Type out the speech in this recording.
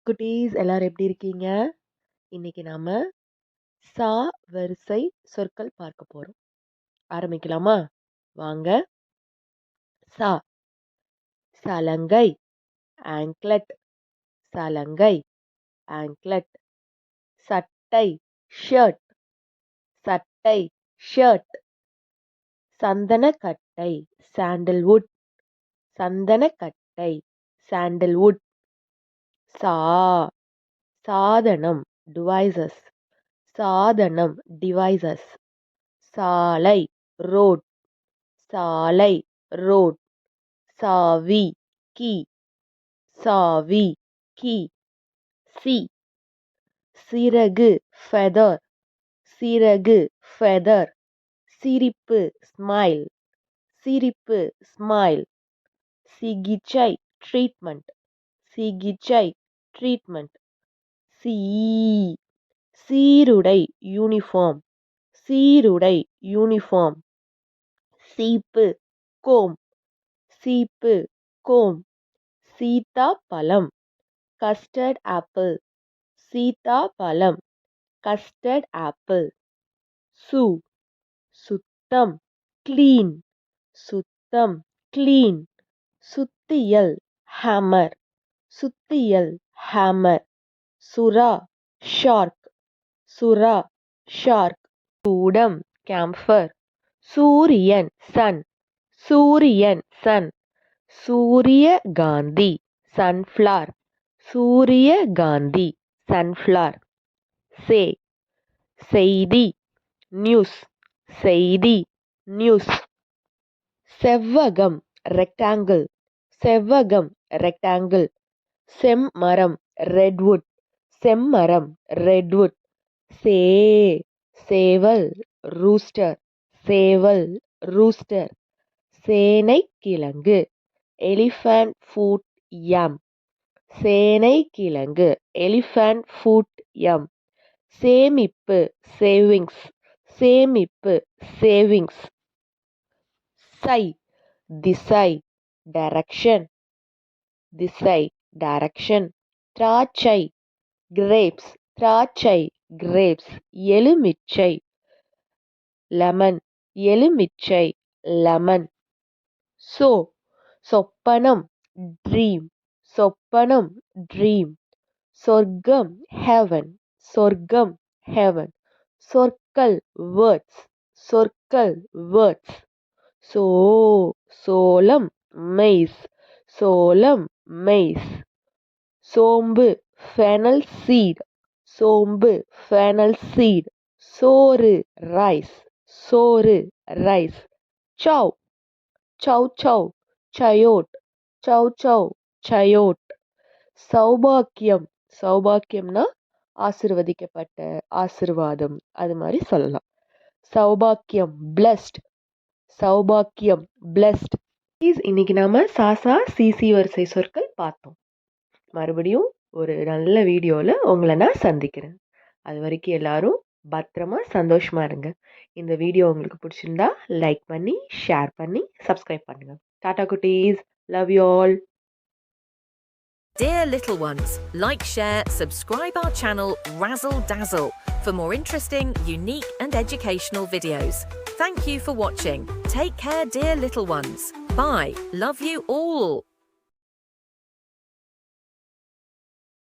குட்டீஸ் எல்லாரும் எப்படி இருக்கீங்க? இன்னைக்கு நாம சா வரிசை சொற்கள் பார்க்க போறோம். ஆரம்பிக்கலாமா? வாங்க. சா சலங்கை, ஆங்க்லெட், சலங்கை, ஆங்க்லெட். சட்டை, ஷர்ட், சட்டை, ஷர்ட். சந்தனக்கட்டை, சாண்டல்வுட், சந்தனக்கட்டை, சாண்டல்வுட். சா சாதனம், டிவைசஸ், சாதனம், டிவைசஸ். சாலை, ரோட், சாலை, ரோட். சாவி, கீ, சாவி, கீ. சி சிறகு, ஃபெதர், சிறகு, ஃபெதர். சிரிப்பு, ஸ்மைல், சிரிப்பு, ஸ்மைல். சிகிச்சை, ட்ரீட்மெண்ட், சிகிச்சை, ட்ரீட்மெண்ட். சீ சீருடை, யூனிஃபார்ம், சீருடை, யூனிஃபார்ம். சீப்பு, கோம், சீப்பு, கோம். சீதாப்பழம், கஸ்டர்ட் ஆப்பிள், சீதாப்பழம், கஸ்டர்ட் ஆப்பிள். சு சுத்தம், க்ளீன், சுத்தம், க்ளீன். சுத்தியல், ஹேமர், சுத்தியல், ஹேமர். சுறா, ஷார்க், சுறா, ஷார்க். சூடம், கேம்ஃபர். சூரியன், சன், சூரியன், சன். சூரியகாந்தி, சன்ஃப்ளவர், சூரியகாந்தி, சன்ஃப்ளவர். சே செய்தி, நியூஸ், செய்தி, நியூஸ். செவ்வகம், ரெக்டாங்கிள், செவ்வகம், ரெக்டாங்கிள். செம்மரம், ரெட்வுட், செம்மரம், ரெட்வுட். சே சேவல், ரூஸ்டர், சேவல், ரூஸ்டர். சேனைக்கிழங்கு, எலிஃபண்ட் ஃபுட் யம், சேனைக்கிழங்கு, எலிஃபண்ட் ஃபுட் யம். சேமிப்பு, சேவிங்ஸ், சேமிப்பு, சேவிங்ஸ். சை திசை, டைரக்ஷன், திசை, டைரக்ஷன். திராட்சை, கிரேப்ஸ், திராட்சை, கிரேப்ஸ். எலுமிச்சை, லெமன், எலுமிச்சை, லெமன். சோ சொப்பனம், ட்ரீம், சொப்பனம், ட்ரீம். சொர்க்கம், ஹெவன், சொர்க்கம், ஹெவன். சொற்கள், வேர்ட்ஸ், சொற்கள், வேர்ட்ஸ். சோ சோளம், மெய்ஸ், சோளம், மெய்ஸ். சோம்பு, ஃபெனல் சீட், சோம்பு, ஃபெனல் சீட். சோறு, ரைஸ், சோறு, ரைஸ். சவ் சவ் சவ், சயோட், சவ் சவ், சயோட். சௌபாக்கியம், சௌபாக்கியம்னா ஆசிர்வதிக்கப்பட்ட, ஆசிர்வாதம், அது மாதிரி சொல்லலாம். சௌபாக்கியம், பிளஸ்ட், சௌபாக்கியம், பிளஸ்ட். இன்னைக்கு நாம சாசா சிசி வரிசை சொற்கள் பார்த்தோம். மறுபடியும் ஒரு நல்ல வீடியோல உங்களை நான் சந்திக்கிறேன். அது வரைக்கும் எல்லாரும் பத்திரமா சந்தோஷமா இருங்க. இந்த வீடியோ உங்களுக்கு பிடிச்சிருந்தா லைக் பண்ணி, ஷேர் பண்ணி, சப்ஸ்கிரைப் பண்ணுங்க. டாடா குட்டீஸ், love you all. Dear little ones, like, share, subscribe our channel Razzle Dazzle for more interesting, unique and educational videos. Thank you for watching. Take care, dear little ones. Bye. Love you all.